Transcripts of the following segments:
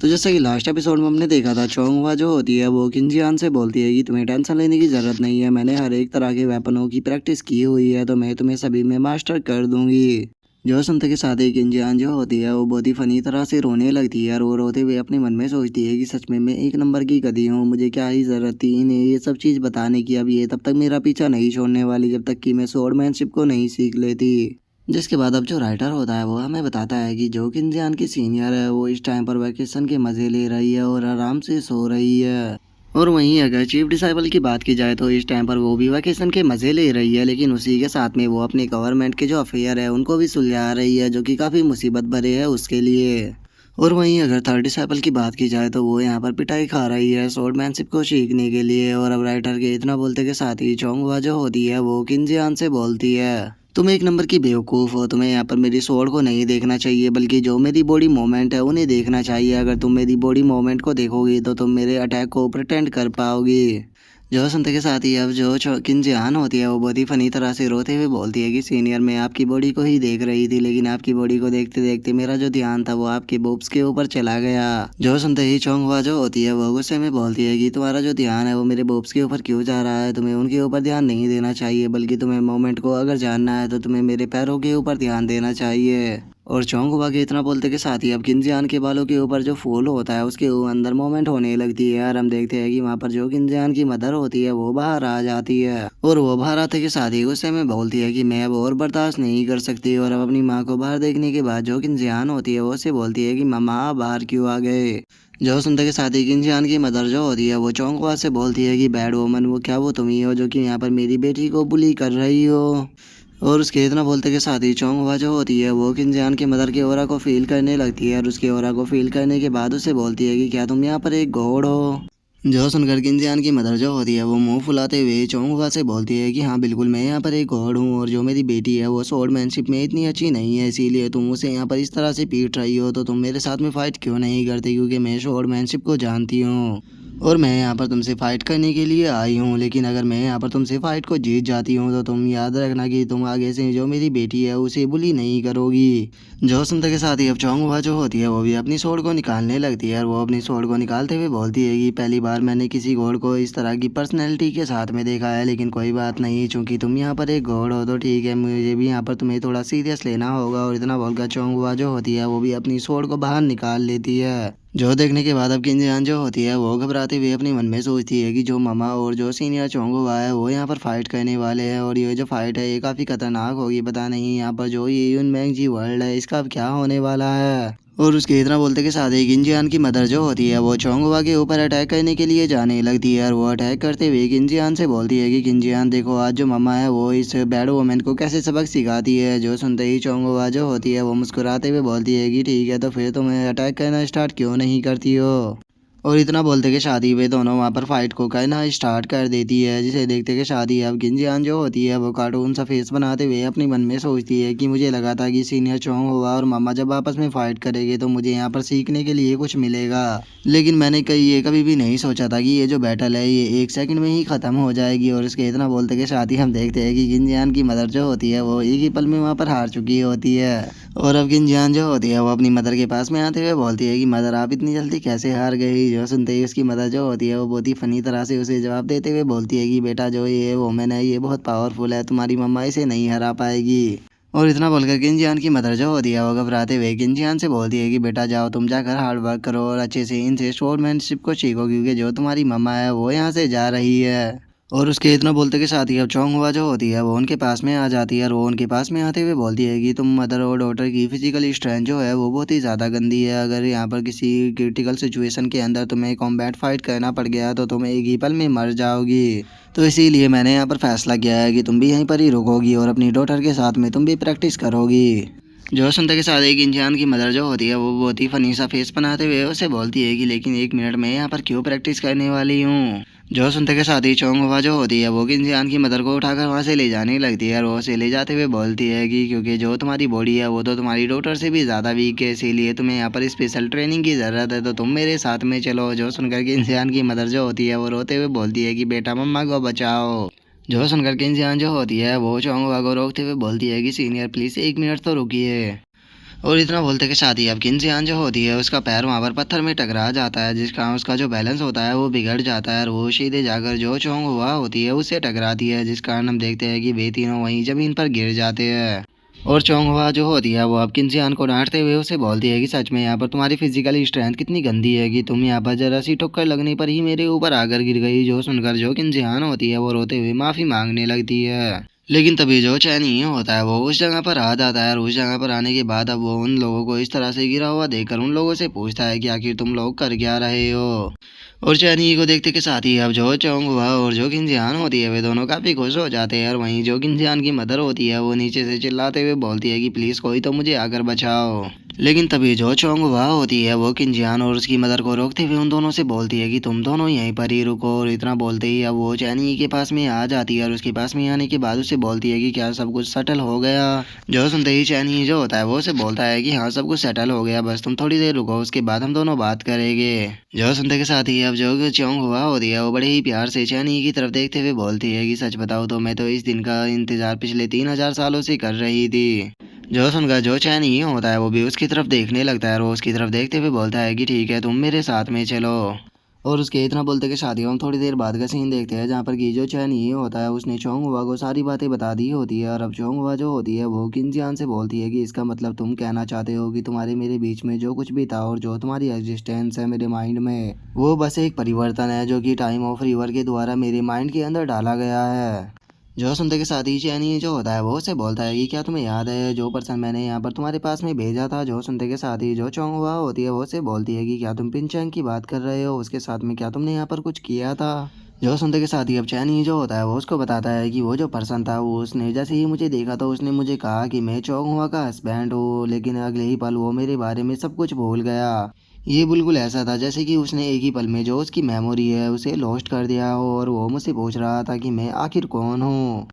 तो जैसा कि लास्ट एपिसोड में हमने देखा था, चोंगहुआ जो होती है वो किंजियान से बोलती है कि तुम्हें टेंशन लेने की ज़रूरत नहीं है, मैंने हर एक तरह के वेपनों की प्रैक्टिस की हुई है, तो मैं तुम्हें सभी में मास्टर कर दूंगी। जो सुनते के साथ ही किंजियान जो होती है वो बहुत ही फनी तरह से रोने लगती है और वो रोते हुए अपने मन में सोचती है कि सच में मैं एक नंबर की गधी हूँ, मुझे क्या ही ज़रूरत थी इन्हें ये सब चीज़ बताने की। अब ये तब तक मेरा पीछा नहीं छोड़ने वाली जब तक कि मैं स्वॉर्डमैनशिप को नहीं सीख लेती। जिसके बाद अब जो राइटर होता है वो हमें बताता है कि जो किंजियान की सीनियर है वो इस टाइम पर वैकेशन के मज़े ले रही है और आराम से सो रही है। और वहीं अगर चीफ डिसाइबल की बात की जाए तो इस टाइम पर वो भी वैकेशन के मज़े ले रही है, लेकिन उसी के साथ में वो अपने गवर्नमेंट के जो अफेयर है उनको भी सुलझा रही है, जो कि काफ़ी मुसीबत भरे है उसके लिए। और वहीं अगर थर्ड डिसाइपल की बात की जाए तो वो यहाँ पर पिटाई खा रही है स्वॉर्डमैनशिप को सीखने के लिए। और अब राइटर के इतना बोलते के साथ ही चोंगहुआ जो होती है वो किंजियान से बोलती है, तुम एक नंबर की बेवकूफ़ हो, तुम्हें यहाँ पर मेरी स्वॉर्ड को नहीं देखना चाहिए बल्कि जो मेरी बॉडी मूवमेंट है उन्हें देखना चाहिए। अगर तुम मेरी बॉडी मूवमेंट को देखोगी तो तुम मेरे अटैक को प्रिटेंड कर पाओगी। जो सुनते के साथ ही अब जो किंजियान होती है वो बहुत ही फनी तरह से रोते हुए बोलती है कि सीनियर मैं आपकी बॉडी को ही देख रही थी, लेकिन आपकी बॉडी को देखते देखते मेरा जो ध्यान था वो आपके बोब्स के ऊपर चला गया। जो सुनते ही चोंगहुआ जो होती है वो गुस्से में बोलती है कि तुम्हारा जो ध्यान है वो मेरे बोब्स के ऊपर क्यों जा रहा है, तुम्हें उनके ऊपर ध्यान नहीं देना चाहिए बल्कि तुम्हें मोमेंट को अगर जानना है तो तुम्हें मेरे पैरों के ऊपर ध्यान देना चाहिए। और चोंगहुआ के इतना बोलते के साथ ही अब किंजियान के बालों के ऊपर जो फूल होता है उसके अंदर मोमेंट होने लगती है और हम देखते हैं कि वहाँ पर जो किंजियान की मदर होती है वो बाहर आ जाती है। और वो बाहर आते के साथ ही गुस्से में बोलती है कि मैं अब और बर्दाश्त नहीं कर सकती। और अब अपनी माँ को बाहर देखने के बाद जो किंजियान होती है वो उससे बोलती है कि मामा आप बाहर क्यों आ गए। जो सुनते के साथ ही किंजियान की मदर जो होती है वो चोंगहुआ से बोलती है कि बैड वोमन वो क्या वो तुम ही हो जो कि यहाँ पर मेरी बेटी को बुली कर रही हो। और उसके इतना बोलते के साथ ही चोंगहुआ जो होती है वो किंजियान के मदर के ऑरा को फील करने लगती है और उसके ऑरा को फील करने के बाद उसे बोलती है कि क्या तुम यहाँ पर एक गॉड हो। जो सुनकर किंजियान की मदर जो होती है वो मुंह फुलाते हुए चोंगहुआ से बोलती है कि हाँ बिल्कुल मैं यहाँ पर एक गॉड हूँ और जो मेरी बेटी है वो स्वॉर्डमैनशिप में इतनी अच्छी नहीं है, इसीलिए तुम उसे यहाँ पर इस तरह से पीट रही हो, तो तुम मेरे साथ में फाइट क्यों नहीं करती, क्योंकि मैं स्वॉर्डमैनशिप को जानती हूँ और मैं यहाँ पर तुमसे फाइट करने के लिए आई हूँ। लेकिन अगर मैं यहाँ पर तुमसे फाइट को जीत जाती हूँ तो तुम याद रखना कि तुम आगे से जो मेरी बेटी है उसे बुली नहीं करोगी। जो सुनते के साथ ही अब चोंगहुआ जो होती है वो भी अपनी स्वॉर्ड को निकालने लगती है और वो अपनी स्वॉर्ड को निकालते हुए बोलती है कि पहली बार मैंने किसी गॉड को इस तरह की पर्सनैलिटी के साथ में देखा है, लेकिन कोई बात नहीं, चूंकि तुम यहाँ पर एक गॉड हो तो ठीक है, मुझे भी यहाँ पर तुम्हें थोड़ा सीरियस लेना होगा। और इतना बोलकर चोंगहुआ जो होती है वो भी अपनी स्वॉर्ड को बाहर निकाल लेती है। जो देखने के बाद अब किंजियान जो होती है वो घबराते हुए अपने मन में सोचती है कि जो मामा और जो सीनियर चोंगहुआ है वो यहाँ पर फाइट करने वाले हैं और ये जो फाइट है ये काफ़ी खतरनाक होगी, पता नहीं यहाँ पर जो ये यूनमेंग जी वर्ल्ड है इसका अब क्या होने वाला है। और उसके इतना बोलते के साथ ही किंजियान की मदर जो होती है वो चोंगहुआ के ऊपर अटैक करने के लिए जाने लगती है और वो अटैक करते हुए किंजियान से बोलती है कि किंजियान देखो आज जो मम्मा है वो इस बैड वोमेन को कैसे सबक सिखाती है। जो सुनते ही चोंगहुआ जो होती है वो मुस्कुराते हुए बोलती है कि ठीक है, तो फिर तुम अटैक करना स्टार्ट क्यों नहीं करती हो। और इतना बोलते कि शादी वे दोनों वहाँ पर फाइट को करना स्टार्ट कर देती है, जिसे देखते कि शादी अब किंजियान जो होती है वो कार्टून सा फेस बनाते हुए अपने मन में सोचती है कि मुझे लगा था कि सीनियर चोंगहुआ और मामा जब आपस में फाइट करेंगे तो मुझे यहाँ पर सीखने के लिए कुछ मिलेगा, लेकिन मैंने ये कभी भी नहीं सोचा था कि ये जो बैटल है ये 1 सेकंड में ही ख़त्म हो जाएगी। और इसके इतना बोलते के साथ ही हम देखते हैं कि किंजियान की मदर जो होती है वो एक ही पल में वहाँ पर हार चुकी होती है। और अब किंजियान जो होती है वो अपनी मदर के पास में आते हुए बोलती है कि मदर आप इतनी जल्दी कैसे हार गई। जो सुनते ही उसकी मदर जो होती है वो बहुत ही फनी तरह से उसे जवाब देते हुए बोलती है कि बेटा जो ये वोमेन है ये बहुत पावरफुल है, तुम्हारी मम्मा इसे नहीं हरा पाएगी। और इतना बोलकर किंजियान की मदर जो होती है वो घबराते हुए किंजियान से बोलती है कि बेटा जाओ तुम जाकर हार्ड वर्क करो और अच्छे से इनसे स्वॉर्डमैनशिप को सीखो, क्योंकि जो तुम्हारी मम्मा है वो यहाँ से जा रही है। और उसके इतना बोलते के साथ ही अब चोंगहुआ जो होती है वो उनके पास में आ जाती है और वो उनके पास में आते हुए बोलती है कि तुम मदर और डॉटर की फिजिकल स्ट्रेंथ जो है वो बहुत ही ज़्यादा गंदी है, अगर यहाँ पर किसी क्रिटिकल सिचुएशन के अंदर तुम्हें कॉम्बैट फाइट करना पड़ गया तो तुम एक ही पल में मर जाओगी। तो इसीलिए मैंने यहाँ पर फैसला किया है कि तुम भी यहीं पर ही रुकोगी और अपनी डॉटर के साथ में तुम भी प्रैक्टिस करोगी। जो सुनते के साथ एक इंसान की मदर जो होती है वो बहुत ही फनी सा फेस बनाते हुए उसे बोलती है कि लेकिन 1 मिनट में यहाँ पर क्यों प्रैक्टिस करने वाली हूँ। जो सुनते के साथ ही चोंगहुआ जो होती है वो इंसान की मदर को उठाकर वहाँ से ले जाने लगती है और वो उसे ले जाते हुए बोलती है कि क्योंकि जो तुम्हारी बॉडी है वो तो तुम्हारी डॉटर से भी ज़्यादा वीक है, इसीलिए तुम्हें यहाँ पर स्पेशल ट्रेनिंग की ज़रूरत है, तो तुम मेरे साथ में चलो। जो सुनकर के इंसान की मदर जो होती है वो रोते हुए बोलती है कि बेटा मम्मा को बचाओ। जो सुनकर के इंसान जो होती है वो चोंगहुआ को रोकते हुए बोलती है कि सीनियर प्लीज़ 1 मिनट तो रुकिए। और इतना बोलते के साथ ही अब किंजियान जो होती है उसका पैर वहाँ पर पत्थर में टकरा जाता है, जिस कारण उसका जो बैलेंस होता है वो बिगड़ जाता है और वो सीधे जाकर जो चोंग हुआ होती है उससे टकराती है, जिस कारण हम देखते हैं कि वे तीनों वहीं ज़मीन पर गिर जाते हैं। और चोंगहुआ जो होती है वो अब किंजियान को डांटते हुए उसे बोलती है कि सच में यहाँ पर तुम्हारी फिजिकल स्ट्रेंथ कितनी गंदी है कि तुम यहाँ पर जरा सी ठोकर लगने पर ही मेरे ऊपर आकर गिर गई। जो सुनकर जो किंजियान होती है वो रोते हुए माफ़ी मांगने लगती है। लेकिन तभी जो चैनी होता है वो उस जगह पर आ जाता है और उस जगह पर आने के बाद अब वो उन लोगों को इस तरह से गिरा हुआ देखकर उन लोगों से पूछता है कि आखिर तुम लोग कर क्या रहे हो। और चैनी को देखते के साथ ही अब जो चोंग हुआ और जो किंजियान होती है वे दोनों काफ़ी खुश हो जाते हैं। और वहीं जो किंजियान की मदर होती है वो नीचे से चिल्लाते हुए बोलती है कि प्लीज़ कोई तो मुझे आकर बचाओ। लेकिन तभी जो चोंग हुआ होती है वो किंजियान और उसकी मदर को रोकते हुए उन दोनों से बोलती है कि तुम दोनों यहीं पर ही रुको। और इतना बोलते ही अब वो चैनी के पास में आ जाती है और उसके पास में आने के बाद उसे बोलती है कि क्या सब कुछ सेटल हो गया। जो सुनते ही चैनी जो होता है वो उसे बोलता है कि हाँ सब कुछ सेटल हो गया, बस तुम थोड़ी देर रुको उसके बाद हम दोनों बात करेंगे। जो सुनते के साथ ही अब जो चोंग हुआ होती है वो बड़े ही प्यार से चैनी की तरफ देखते हुए बोलती है कि सच बताओ तो मैं तो इस दिन का इंतजार पिछले 3000 सालों से कर रही थी। जो सुनकर जो चैनी होता है वो भी उसकी तरफ देखने लगता है और वो उसकी तरफ देखते हुए बोलता है कि ठीक है तुम मेरे साथ में चलो। और उसके इतना बोलते के शादी हम थोड़ी देर बाद का सीन देखते हैं जहाँ पर कि जो चैनी होता है उसने चोंगहुआ को सारी बातें बता दी होती है। और अब चोंगहुआ जो होती है वो किंजियान से बोलती है कि इसका मतलब तुम कहना चाहते हो कि तुम्हारे मेरे बीच में जो कुछ भी था और जो तुम्हारी एग्जिस्टेंस है मेरे माइंड में वो बस एक परिवर्तन है जो कि टाइम ऑफ रिवर के द्वारा मेरे माइंड के अंदर डाला गया है। जो सुनते के साथ ही चैनी जो होता है वो उससे बोलता है कि क्या तुम्हें याद है जो पर्सन मैंने यहाँ पर तुम्हारे पास में भेजा था। जो सुनते के साथ ही जो चोंगहुआ होती है वो उससे बोलती है कि क्या तुम पिंचैंग की बात कर रहे हो, उसके साथ में क्या तुमने यहाँ पर कुछ किया था। जो सुनते के साथ ही अब चैनी जो होता है वो उसको बताता है कि वो जो पर्सन था वो उसने जैसे ही मुझे देखा तो उसने मुझे कहा कि मैं चोंगहुआ का हस्बैंड हूँ, लेकिन अगले ही पल वो मेरे बारे में सब कुछ भूल गया। ये बिल्कुल ऐसा था जैसे कि उसने एक ही पल में जो उसकी मेमोरी है उसे लॉस्ट कर दिया हो और वो मुझसे पूछ रहा था कि मैं आखिर कौन हूँ।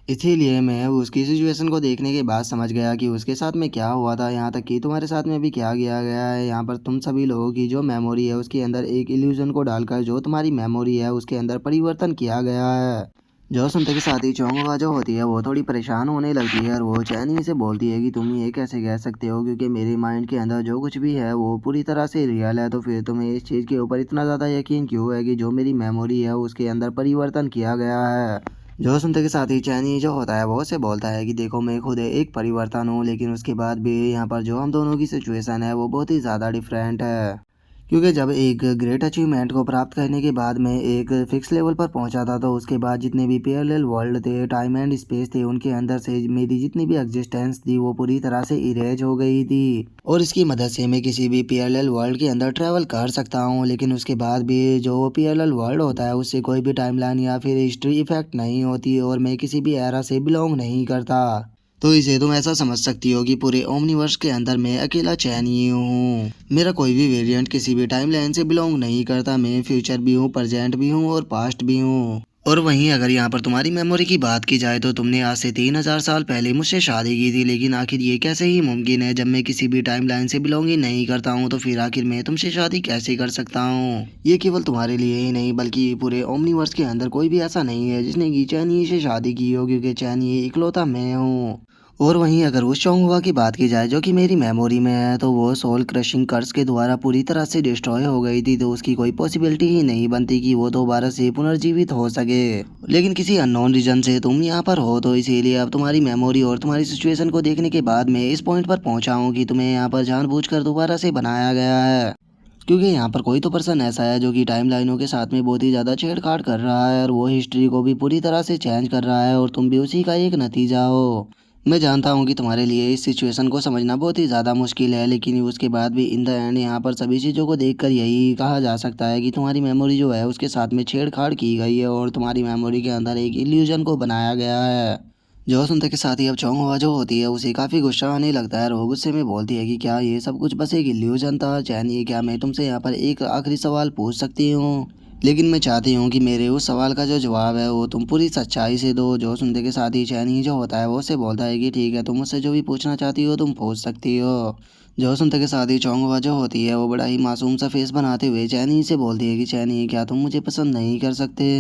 इसीलिए मैं उसकी सिचुएशन को देखने के बाद समझ गया कि उसके साथ में क्या हुआ था, यहाँ तक कि तुम्हारे साथ में भी क्या किया गया है। यहाँ पर तुम सभी लोगों की जो मेमोरी है उसके अंदर एक इल्यूजन को डालकर जो तुम्हारी मेमोरी है उसके अंदर परिवर्तन किया गया है। जो सुनते के साथ ही चोंगवा जो होती है वो थोड़ी परेशान होने लगती है और वो चैनी से बोलती है कि तुम ये कैसे कह सकते हो, क्योंकि मेरे माइंड के अंदर जो कुछ भी है वो पूरी तरह से रियल है, तो फिर तुम्हें इस चीज़ के ऊपर इतना ज़्यादा यकीन क्यों है कि जो मेरी मेमोरी है उसके अंदर परिवर्तन किया गया है। जो सुनते के साथ ही चैनी जो होता है वो उसे बोलता है कि देखो मैं खुद एक परिवर्तन हूँ, लेकिन उसके बाद भी यहाँ पर जो हम दोनों की सिचुएशन है वो बहुत ही ज़्यादा डिफरेंट है। क्योंकि जब एक ग्रेट अचीवमेंट को प्राप्त करने के बाद मैं एक फिक्स लेवल पर पहुंचा था तो उसके बाद जितने भी पैरेलल वर्ल्ड थे, टाइम एंड स्पेस थे, उनके अंदर से मेरी जितनी भी एग्जिस्टेंस थी वो पूरी तरह से इरेज हो गई थी। और इसकी मदद से मैं किसी भी पैरेलल वर्ल्ड के अंदर ट्रैवल कर सकता हूँ, लेकिन उसके बाद भी जो पैरेलल वर्ल्ड होता है उससे कोई भी टाइमलाइन या फिर हिस्ट्री इफेक्ट नहीं होती और मैं किसी भी एरा से बिलोंग नहीं करता। तो इसे तुम ऐसा समझ सकती हो कि पूरे ओमनिवर्स के अंदर मैं अकेला चैन ही हूँ। मेरा कोई भी वेरिएंट किसी भी टाइमलाइन से बिलोंग नहीं करता। मैं फ्यूचर भी हूँ, प्रेजेंट भी हूँ और पास्ट भी हूँ। और वहीं अगर यहाँ पर तुम्हारी मेमोरी की बात की जाए तो तुमने आज से 3000 साल पहले मुझसे शादी की थी, लेकिन आखिर ये कैसे ही मुमकिन है जब मैं किसी भी टाइमलाइन से बिलोंग ही नहीं करता हूँ, तो फिर आखिर मैं तुमसे शादी कैसे कर सकता हूँ। ये केवल तुम्हारे लिए ही नहीं बल्कि पूरे ओमनिवर्स के अंदर कोई भी ऐसा नहीं है जिसने की चैनी से शादी की हो, क्योंकि चैनी इकलौता मैं हूँ। और वहीं अगर उस चोंगहुआ की बात की जाए जो कि मेरी मेमोरी में है तो वो सोल क्रशिंग कर्स के द्वारा पूरी तरह से डिस्ट्रॉय हो गई थी, तो उसकी कोई पॉसिबिलिटी ही नहीं बनती कि वो दोबारा से पुनर्जीवित हो सके। लेकिन किसी अननोन रीजन से तुम यहाँ पर हो, तो इसीलिए अब तुम्हारी मेमोरी और तुम्हारी सिचुएशन को देखने के बाद मैं इस पॉइंट पर पहुंचा हूँ कि तुम्हें यहाँ पर जानबूझकर दोबारा से बनाया गया है। क्योंकि यहाँ पर कोई तो पर्सन ऐसा है जो कि टाइम लाइनों के साथ में बहुत ही ज़्यादा छेड़छाड़ कर रहा है और वो हिस्ट्री को भी पूरी तरह से चेंज कर रहा है और तुम भी उसी का एक नतीजा हो। मैं जानता हूँ कि तुम्हारे लिए इस सिचुएशन को समझना बहुत ही ज़्यादा मुश्किल है, लेकिन उसके बाद भी इन द एंड यहाँ पर सभी चीज़ों को देखकर यही कहा जा सकता है कि तुम्हारी मेमोरी जो है उसके साथ में छेड़छाड़ की गई है और तुम्हारी मेमोरी के अंदर एक इल्यूजन को बनाया गया है। जो सुनते के साथ ही अब चोंगहुआ जो होती है उसे काफ़ी गुस्सा आने लगता है और वो गुस्से में बोलती है कि क्या ये सब कुछ बस एक इल्यूजन था चैन, ये क्या मैं तुमसे यहाँ पर एक आखिरी सवाल पूछ सकती हूँ। लेकिन मैं चाहती हूँ कि मेरे उस सवाल का जो जवाब है वो तुम पूरी सच्चाई से दो। जो सुनते के साथ ही चैनी जो होता है वो उससे बोलता है कि ठीक है तुम मुझसे जो भी पूछना चाहती हो तुम पूछ सकती हो। जो सुनते के साथ ही चोंगहुआ जो होती है वो बड़ा ही मासूम सा फेस बनाते हुए चैनी से बोलती है कि चैनी क्या तुम मुझे पसंद नहीं कर सकते।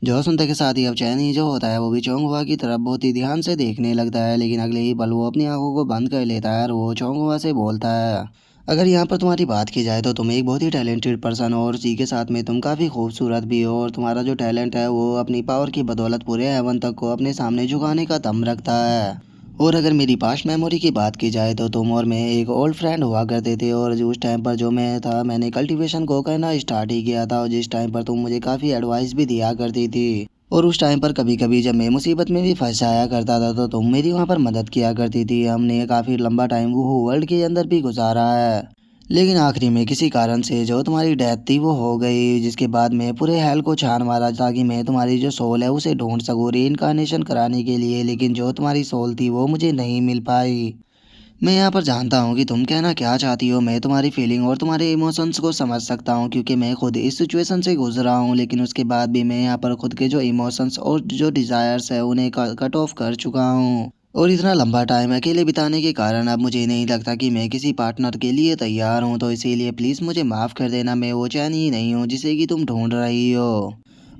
जो सुनते के साथ ही अब चैनी जो होता है वो भी चोंगहुआ की तरफ बहुत ही ध्यान से देखने लगता है, लेकिन अगले ही पल वो अपनी आंखों को बंद कर लेता है और वो चोंगहुआ से बोलता है, अगर यहाँ पर तुम्हारी बात की जाए तो तुम एक बहुत ही टैलेंटेड पर्सन हो और इसी के साथ में तुम काफ़ी खूबसूरत भी हो और तुम्हारा जो टैलेंट है वो अपनी पावर की बदौलत पूरे हेवन तक को अपने सामने झुकाने का दम रखता है। और अगर मेरी पास्ट मेमोरी की बात की जाए तो तुम और मैं एक ओल्ड फ्रेंड हुआ करते थे और उस टाइम पर जो मैं था मैंने कल्टीवेशन को करना स्टार्ट ही किया था और जिस टाइम पर तुम मुझे काफ़ी एडवाइस भी दिया करती थी। और उस टाइम पर कभी कभी जब मैं मुसीबत में भी फंस जाया करता था तो तुम मेरी वहाँ पर मदद किया करती थी। हमने काफ़ी लंबा टाइम वो वर्ल्ड के अंदर भी गुजारा है, लेकिन आखिरी में किसी कारण से जो तुम्हारी डेथ थी वो हो गई, जिसके बाद मैं पूरे हेल को छान मारा ताकि मैं तुम्हारी जो सोल है उसे ढूंढ सकूँ रीइंकार्नेशन कराने के लिए, लेकिन जो तुम्हारी सोल थी वो मुझे नहीं मिल पाई। मैं यहाँ पर जानता हूँ कि तुम कहना क्या चाहती हो, मैं तुम्हारी फीलिंग और तुम्हारे इमोशंस को समझ सकता हूँ क्योंकि मैं खुद इस सिचुएशन से गुजरा हूँ, लेकिन उसके बाद भी मैं यहाँ पर खुद के जो इमोशंस और जो डिज़ायर्स है उन्हें कट ऑफ कर चुका हूँ। और इतना लंबा टाइम अकेले बिताने के कारण अब मुझे नहीं लगता कि मैं किसी पार्टनर के लिए तैयार हूँ, तो इसीलिए प्लीज़ मुझे माफ़ कर देना, मैं वो चैन ही नहीं हूँ जिसे कि तुम ढूंढ रही हो।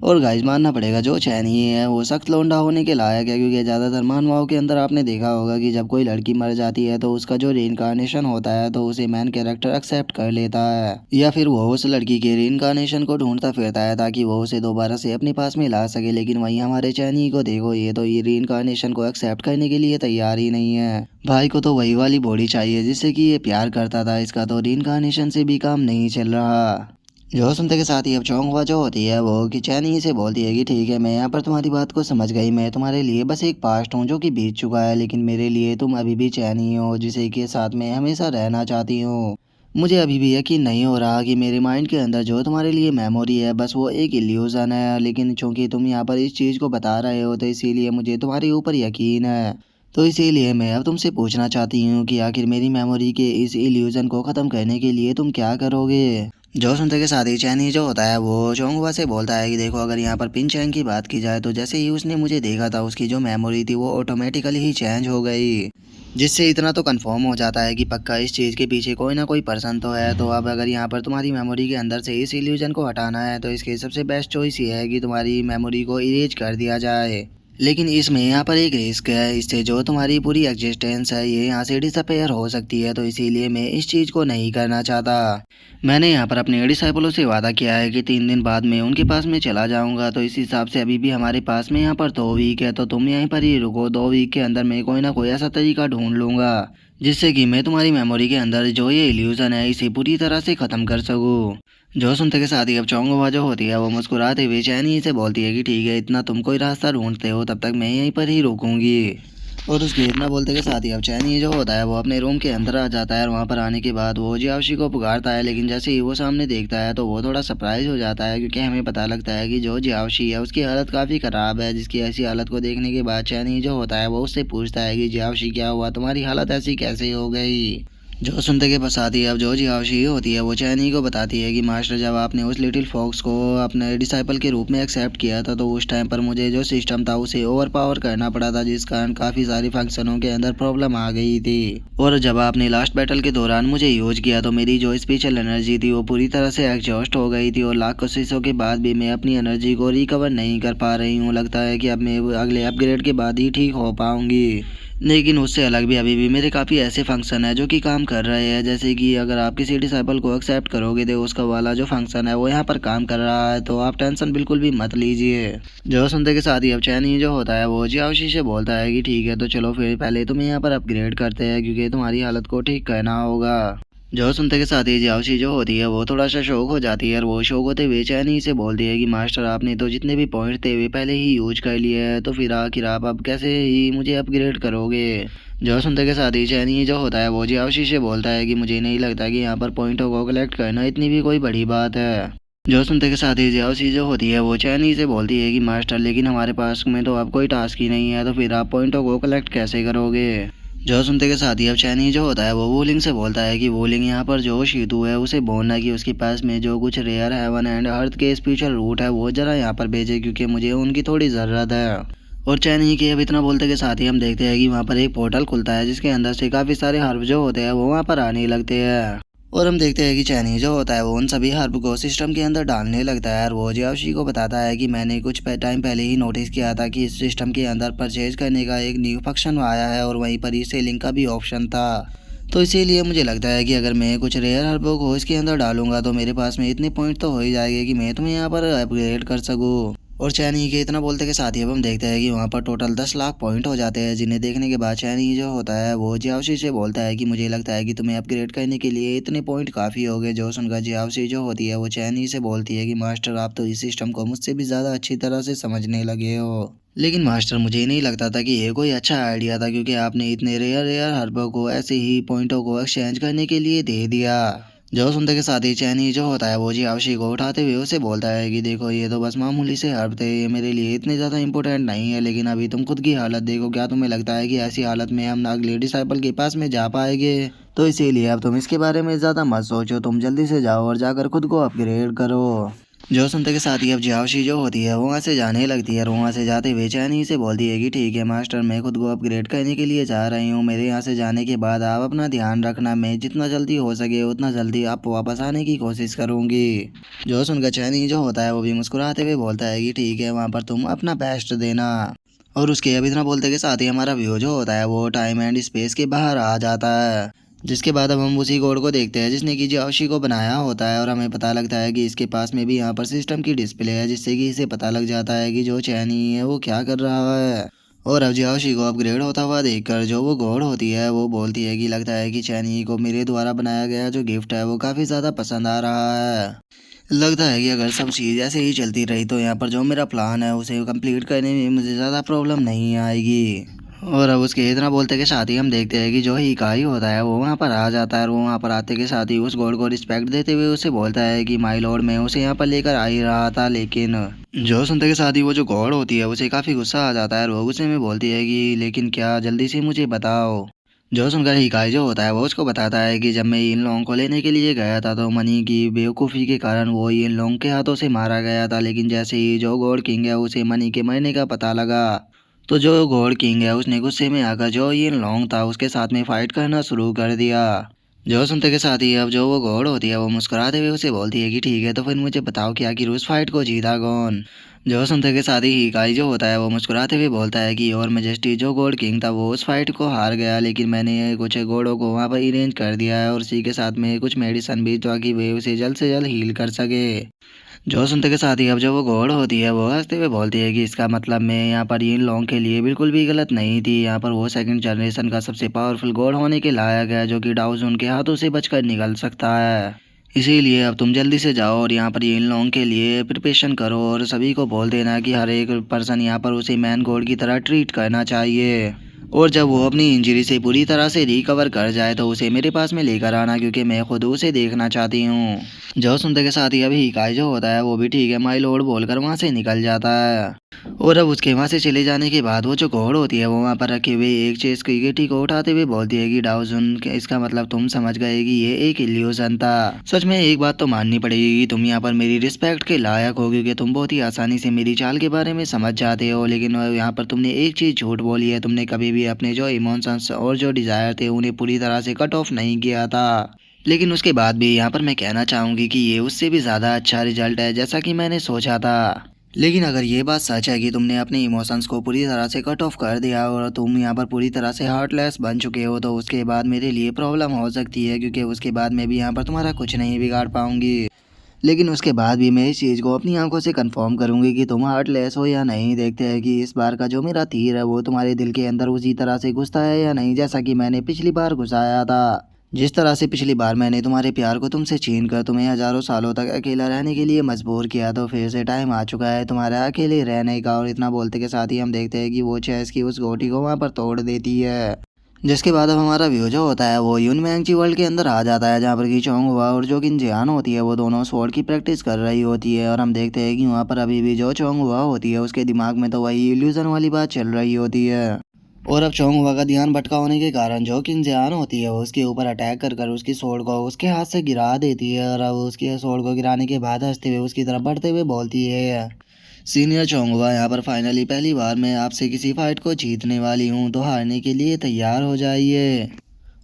और गाइस मानना पड़ेगा जो चैन ही है वो सख्त लौंडा होने के लायक है, क्योंकि ज़्यादातर मानवाओं के अंदर आपने देखा होगा कि जब कोई लड़की मर जाती है तो उसका जो रीइंकार्नेशन होता है तो उसे मैन कैरेक्टर एक्सेप्ट कर लेता है, या फिर वो उस लड़की के रीइंकार्नेशन को ढूंढता फिरता है ताकि वो उसे दोबारा से अपने पास में ला सके। लेकिन वहीं हमारे चैनी को देखो, ये तो ये रीइंकार्नेशन को एक्सेप्ट करने के लिए तैयार ही नहीं है। भाई को तो वही वाली बॉडी चाहिए जिससे कि ये प्यार करता था, इसका तो रीइंकार्नेशन से भी काम नहीं चल रहा। जो सुनते के साथ ही अब चौंक जो होती है वो कि चैनी से बोलती है कि ठीक है मैं यहाँ पर तुम्हारी बात को समझ गई, मैं तुम्हारे लिए बस एक पास्ट हूँ जो कि बीत चुका है, लेकिन मेरे लिए तुम अभी भी चैनी हो जिसे के साथ मैं हमेशा रहना चाहती हूँ। मुझे अभी भी यकीन नहीं हो रहा कि मेरे माइंड के अंदर जो तुम्हारे लिए मेमोरी है बस वो एक इल्यूज़न है, लेकिन चूंकि तुम यहाँ पर इस चीज़ को बता रहे हो तो इसीलिए मुझे तुम्हारे ऊपर यकीन है। तो इसीलिए मैं अब तुमसे पूछना चाहती हूँ कि आखिर मेरी मेमोरी के इस इल्यूज़न को ख़त्म करने के लिए तुम क्या करोगे। जो सुनते के साथ ही चैनी जो होता है वो चोंगहुआ से बोलता है कि देखो अगर यहाँ पर पिन चैंग की बात की जाए तो जैसे ही उसने मुझे देखा था उसकी जो मेमोरी थी वो ऑटोमेटिकली ही चेंज हो गई, जिससे इतना तो कंफर्म हो जाता है कि पक्का इस चीज़ के पीछे कोई ना कोई पर्सन तो है। तो अब अगर यहाँ पर तुम्हारी मेमोरी के अंदर से इस इल्यूजन को हटाना है तो इसके सबसे बेस्ट चॉइस ये है कि तुम्हारी मेमोरी को इरेज कर दिया जाए, लेकिन इसमें यहाँ पर एक रिस्क है, इससे जो तुम्हारी पूरी एग्जिस्टेंस है ये यहाँ से डिसअपेयर हो सकती है, तो इसीलिए मैं इस चीज़ को नहीं करना चाहता। मैंने यहाँ पर अपने डिसाइपलों से वादा किया है कि 3 दिन बाद मैं उनके पास में चला जाऊँगा, तो इस हिसाब से अभी भी हमारे पास में यहाँ पर 2 वीक है, तो तुम यहीं पर ही रुको। 2 वीक के अंदर मैं कोई ना कोई ऐसा तरीका ढूंढ लूँगा जिससे कि मैं तुम्हारी मेमोरी के अंदर जो ये इल्यूज़न है इसे पूरी तरह से ख़त्म कर सकूँ। जो सुनते के साथ ही अब चौंगवा जो होती है वो मुस्कुराते हुए चैनी से बोलती है कि ठीक है इतना तुम कोई रास्ता ढूंढते हो तब तक मैं यहीं पर ही रुकूंगी। और उसके इतना बोलते के साथ ही अब चैनी जो होता है वो अपने रूम के अंदर आ जाता है और वहाँ पर आने के बाद वो जियाओशी को पुकारता है, लेकिन जैसे ही वो सामने देखता है तो वो थोड़ा सरप्राइज हो जाता है क्योंकि हमें पता लगता है कि जो जियाओशी है उसकी हालत काफ़ी ख़राब है, जिसकी ऐसी हालत को देखने के बाद चैनी जो होता है वो उससे पूछता है कि जियाओशी क्या हुआ, तुम्हारी हालत ऐसी कैसे हो गई। जो सुनते के पश्चात ही अब जो जियाओशी होती है वो चैनी को बताती है कि मास्टर जब आपने उस लिटिल फॉक्स को अपने डिसाइपल के रूप में एक्सेप्ट किया था तो उस टाइम पर मुझे जो सिस्टम था उसे ओवर पावर करना पड़ा था, जिस कारण काफ़ी सारी फंक्शनों के अंदर प्रॉब्लम आ गई थी। और जब आपने लास्ट बैटल के दौरान मुझे यूज किया तो मेरी जो स्पेशल एनर्जी थी वो पूरी तरह से एग्जॉस्ट हो गई थी और लाख कोशिशों के बाद भी मैं अपनी एनर्जी को रिकवर नहीं कर पा रही हूँ। लगता है कि अब मैं अगले अपग्रेड के बाद ही ठीक हो पाऊँगी, लेकिन उससे अलग भी अभी भी मेरे काफ़ी ऐसे फंक्शन है जो कि काम कर रहे हैं, जैसे कि अगर आप किसी डिसाइपल को एक्सेप्ट करोगे तो उसका वाला जो फंक्शन है वो यहाँ पर काम कर रहा है, तो आप टेंशन बिल्कुल भी मत लीजिए। जो सुनते के साथ ही अब चैनी जो होता है वो जियाओशी से बोलता है कि ठीक है तो चलो फिर पहले तुम्हें यहाँ पर अपग्रेड करते हैं क्योंकि तुम्हारी हालत को ठीक करना होगा। जो सुनते के साथ ही जियाओशी जो होती है वो थोड़ा सा शौक हो जाती है और वो शौक होते हुए चैनी से बोलती है कि मास्टर आपने तो जितने भी पॉइंट थे वे पहले ही यूज कर लिए हैं, तो फिर आखिर आप अब कैसे ही मुझे अपग्रेड करोगे। जो सुनते के साथ ही चैनी जो होता है वो जियाओशी से बोलता है कि मुझे नहीं लगता कि यहाँ पर पॉइंटों को कलेक्ट करना इतनी भी कोई बड़ी बात है। जो सुनते के साथ ही जियाओशी जो होती है वो चैनी से बोलती है कि मास्टर लेकिन हमारे पास में तो अब कोई टास्क ही नहीं है, तो फिर आप पॉइंटों को कलेक्ट कैसे करोगे। जो सुनते के साथ ही अब चैनी जो होता है वो वूलिंग से बोलता है कि वूलिंग यहाँ पर जो शीतू है उसे बोलना कि उसके पास में जो कुछ रेयर हेवन एंड अर्थ के स्पिरिचुअल रूट है वो जरा यहाँ पर भेजे क्योंकि मुझे उनकी थोड़ी ज़रूरत है। और चैनी के अब इतना बोलते के साथ ही हम देखते हैं कि वहाँ पर एक पोर्टल खुलता है जिसके अंदर से काफ़ी सारे हर्ब जो होते हैं वो वहाँ पर आने लगते हैं। और हम देखते हैं कि चैनी जो होता है वो उन सभी हर्ब को सिस्टम के अंदर डालने लगता है और वो जियाओशी को बताता है कि मैंने कुछ टाइम पहले ही नोटिस किया था कि इस सिस्टम के अंदर परचेज करने का एक न्यू फंक्शन आया है और वहीं पर ही सेलिंग का भी ऑप्शन था। तो इसीलिए मुझे लगता है कि अगर मैं कुछ रेयर हर्बों को इसके अंदर डालूंगा तो मेरे पास में इतने पॉइंट तो हो ही जाएंगे कि मैं तुम्हें यहाँ पर अपग्रेड कर सकूँ। और चैनी के इतना बोलते के साथ ही अब हम देखते हैं कि वहाँ पर टोटल 10 लाख पॉइंट हो जाते हैं, जिन्हें देखने के बाद चैनी जो होता है वो जियाओशी से बोलता है कि मुझे लगता है कि तुम्हें अपग्रेड करने के लिए इतने पॉइंट काफ़ी हो गए। जो सुनकर जियाओशी जो होती है वो चैनी से बोलती है कि मास्टर आप तो इस सिस्टम को मुझसे भी ज़्यादा अच्छी तरह से समझने लगे हो। लेकिन मास्टर मुझे नहीं लगता था कि ये कोई अच्छा आइडिया था, क्योंकि आपने इतने रेयर रेयर हर्बों को ऐसे ही पॉइंटों को एक्सचेंज करने के लिए दे दिया। जो सुनते के साथ ही चैनी जो होता है वो जियाओशी को उठाते हुए उसे बोलता है कि देखो ये तो बस मामूली से हर्ब थे, ये मेरे लिए इतने ज़्यादा इंपॉर्टेंट नहीं है, लेकिन अभी तुम खुद की हालत देखो, क्या तुम्हें लगता है कि ऐसी हालत में हम अगले डिसाइपल के पास में जा पाएंगे? तो इसीलिए अब तुम इसके बारे में ज़्यादा मत सोचो, तुम जल्दी से जाओ और जाकर खुद को अपग्रेड करो। जो सुनते के साथ ही अब जियाओशी जो होती है वो वहाँ से जाने लगती है और वहाँ से जाते हुए चैनी से बोलती है कि ठीक है मास्टर, मैं खुद को अपग्रेड करने के लिए जा रही हूँ, मेरे यहाँ से जाने के बाद आप अपना ध्यान रखना, मैं जितना जल्दी हो सके उतना जल्दी आप वापस आने की कोशिश करूँगी। जो सुनकर चैनी जो होता है वो भी मुस्कुराते हुए बोलता है कि ठीक है, वहाँ पर तुम अपना बेस्ट देना। और उसके अब इतना बोलते के साथ ही हमारा व्यू जो होता है वो टाइम एंड स्पेस के बाहर आ जाता है, जिसके बाद अब हम उसी कोड को देखते हैं जिसने कि जियाओशी को बनाया होता है और हमें पता लगता है कि इसके पास में भी यहाँ पर सिस्टम की डिस्प्ले है, जिससे कि इसे पता लग जाता है कि जो चैनी है वो क्या कर रहा है। और अब जियाओशी को अपग्रेड होता हुआ देखकर जो वो गॉड होती है वो बोलती है कि लगता है कि चैनी को मेरे द्वारा बनाया गया जो गिफ्ट है वो काफ़ी ज़्यादा पसंद आ रहा है। लगता है कि अगर सब चीज़ ऐसे ही चलती रही तो यहाँ पर जो मेरा प्लान है उसे कंप्लीट करने में मुझे ज़्यादा प्रॉब्लम नहीं आएगी। और अब उसके इतना बोलते के साथ ही हम देखते हैं कि जो हिकाई होता है वो वहाँ पर आ जाता है और वो वहाँ पर आते के साथ ही उस गॉड को रिस्पेक्ट देते हुए उसे बोलता है कि माय लॉर्ड, मैं उसे यहाँ पर लेकर आ ही रहा था, लेकिन जो सुनते के साथ ही वो जो गॉड होती है उसे काफ़ी गुस्सा आ जाता है और वो गुस्से में बोलती है कि लेकिन क्या, जल्दी से मुझे बताओ। जो सुनकर हिकाई जो होता है वो उसको बताता है कि जब मैं इन लोगों को लेने के लिए गया था तो मनी की बेवकूफ़ी के कारण वो इन लोगों के हाथों से मारा गया था, लेकिन जैसे ही जो गॉड किंग है उसे मनी के मरने का पता लगा तो जो गॉड किंग है उसने गुस्से में आकर जो ये लॉन्ग था उसके साथ में फाइट करना शुरू कर दिया। जो सुनते के साथ ही अब जो वो गॉड होती है वो मुस्कुराते हुए उसे बोलती है कि ठीक है, तो फिर मुझे बताओ कि आखिर उस फाइट को जीता कौन। जो सुनते के साथ ही हिकाई जो होता है वो मुस्कुराते हुए बोलता है कि और मेजेस्टी जो गॉड किंग था वो उस फाइट को हार गया, लेकिन मैंने कुछ गॉडों को वहाँ पर अरेंज कर दिया है और उसी के साथ में कुछ मेडिसन भी, ताकि वे उसे जल्द से जल्द हील कर सके। जो सुनते के साथ ही अब जो वो गॉड होती है वो हंसते हुए बोलती है कि इसका मतलब मैं यहाँ पर इन लोगों के लिए बिल्कुल भी गलत नहीं थी, यहाँ पर वो सेकंड जनरेशन का सबसे पावरफुल गॉड होने के लायक है जो कि डाउजन के हाथों से बचकर निकल सकता है। इसीलिए अब तुम जल्दी से जाओ और यहाँ पर इन लोगों के लिए प्रिपरेशन करो और सभी को बोल देना कि हर एक पर्सन यहाँ पर उसे मैन गॉड की तरह ट्रीट करना चाहिए। और जब वो अपनी इंजरी से पूरी तरह से रिकवर कर जाए तो उसे मेरे पास में लेकर आना, क्योंकि मैं खुद उसे देखना चाहती हूँ। जो सुनते के साथ ही अभी हिकाई जो होता है वो भी ठीक है माय लॉर्ड बोलकर वहाँ से निकल जाता है। और अब उसके वहाँ से चले जाने के बाद वो जो घोड़ होती है वो वहाँ पर रखे हुए एक चेस क्रिकेटी को उठाते हुए बोलती है कि डाउजन, इसका मतलब तुम समझ गए कि ये एक इल्यूजन था। सच में एक बात तो माननी पड़ेगी कि तुम यहाँ पर मेरी रिस्पेक्ट के लायक हो, क्योंकि तुम बहुत ही आसानी से मेरी चाल के बारे में समझ जाते हो, लेकिन यहाँ पर तुमने एक चीज़ झूठ बोली है, तुमने कभी भी अपने जो इमोशंस और जो डिज़ायर थे उन्हें पूरी तरह से कट ऑफ नहीं किया था। लेकिन उसके बाद भी यहाँ पर मैं कहना चाहूँगी कि ये उससे भी ज़्यादा अच्छा रिजल्ट है जैसा कि मैंने सोचा था। लेकिन अगर ये बात सच है कि तुमने अपने इमोशंस को पूरी तरह से कट ऑफ कर दिया और तुम यहाँ पर पूरी तरह से हार्टलेस बन चुके हो, तो उसके बाद मेरे लिए प्रॉब्लम हो सकती है, क्योंकि उसके बाद मैं भी यहाँ पर तुम्हारा कुछ नहीं बिगाड़ पाऊंगी। लेकिन उसके बाद भी मैं इस चीज़ को अपनी आंखों से कंफर्म करूंगी कि तुम हार्टलेस हो या नहीं। देखते हैं कि इस बार का जो मेरा तीर है वो तुम्हारे दिल के अंदर उसी तरह से घुसता है या नहीं, जैसा कि मैंने पिछली बार घुसाया था। जिस तरह से पिछली बार मैंने तुम्हारे प्यार को तुमसे छीन कर तुम्हें हजारों सालों तक अकेला रहने के लिए मजबूर किया, तो फिर से टाइम आ चुका है तुम्हारा अकेले रहने का। और इतना बोलते के साथ ही हम देखते हैं कि वो चेस की उस गोटी को वहाँ पर तोड़ देती है, जिसके बाद अब हमारा व्यू जो होता है वो यूनमैंगची वर्ल्ड के अंदर आ जाता है, जहाँ पर की चोंग हुआ और जो कि जियान होती है वो दोनों स्वॉर्ड की प्रैक्टिस कर रही होती है। और हम देखते हैं कि वहाँ पर अभी भी जो चोंग हुआ होती है उसके दिमाग में तो वही इल्यूजन वाली बात चल रही होती है। और अब चोंग हुआ का ध्यान भटका होने के कारण जो कि जियान होती है वो उसके ऊपर अटैक कर कर उसकी स्वॉर्ड को उसके हाथ से गिरा देती है। और अब उसके स्वॉर्ड को गिराने के बाद हंसते हुए उसकी तरफ बढ़ते हुए बोलती है, सीनियर चोंगुआ, यहाँ पर फाइनली पहली बार मैं आपसे किसी फाइट को जीतने वाली हूँ, तो हारने के लिए तैयार हो जाइए।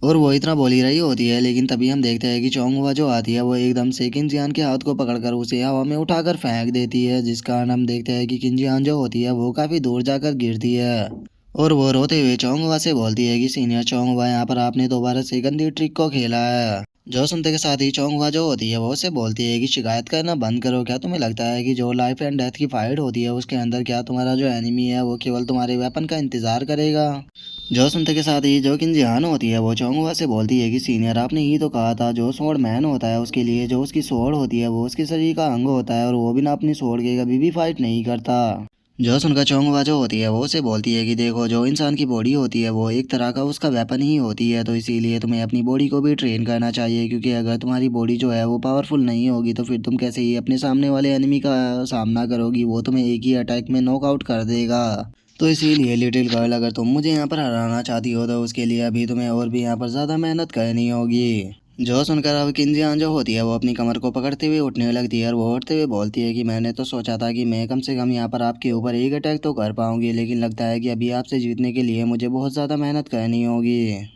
और वो इतना बोल ही रही होती है, लेकिन तभी हम देखते हैं कि चोंगहुआ जो आती है वो एकदम से किंजियान के हाथ को पकड़कर उसे हवा में उठाकर फेंक देती है, जिस कारण हम देखते हैं कि किंजियान जो होती है वो काफी दूर जाकर गिरती है। और वो रोते हुए चोंगहुआ से बोलती है कि सीनियर चोंगहुआ, यहाँ पर आपने दोबारा से गंदी ट्रिक को खेला है। जो सुनते के साथ ही चोंगहुआ जो होती है वो उससे बोलती है कि शिकायत करना बंद करो। क्या तुम्हें लगता है कि जो लाइफ एंड डेथ की फाइट होती है उसके अंदर क्या तुम्हारा जो एनिमी है वो केवल तुम्हारे वेपन का इंतजार करेगा? जो सुनते के साथ ही जो किंजियान होती है वो चोंगहुआ से बोलती है कि सीनियर, आपने ही तो कहा था जो स्वॉर्ड मैन होता है उसके लिए जो उसकी स्वॉर्ड होती है वो उसके शरीर का अंग होता है, और वो बिना अपनी स्वॉर्ड के कभी भी फाइट नहीं करता। जो सुनकर चोंगहुआ जो होती है वो उसे बोलती है कि देखो, जो इंसान की बॉडी होती है वो एक तरह का उसका वेपन ही होती है, तो इसीलिए तुम्हें अपनी बॉडी को भी ट्रेन करना चाहिए, क्योंकि अगर तुम्हारी बॉडी जो है वो पावरफुल नहीं होगी तो फिर तुम कैसे ही अपने सामने वाले एनिमी का सामना करोगी, वो तुम्हें एक ही अटैक में नॉकआउट कर देगा। तो इसीलिए लिटिल गर्ल, अगर तुम मुझे यहाँ पर हराना चाहती हो तो उसके लिए अभी तुम्हें और भी यहाँ पर ज़्यादा मेहनत करनी होगी। जो सुनकर अब किंजियान जो होती है वो अपनी कमर को पकड़ते हुए उठने लगती है, और वो उठते हुए बोलती है कि मैंने तो सोचा था कि मैं कम से कम यहाँ पर आपके ऊपर एक अटैक तो कर पाऊंगी, लेकिन लगता है कि अभी आपसे जीतने के लिए मुझे बहुत ज़्यादा मेहनत करनी होगी।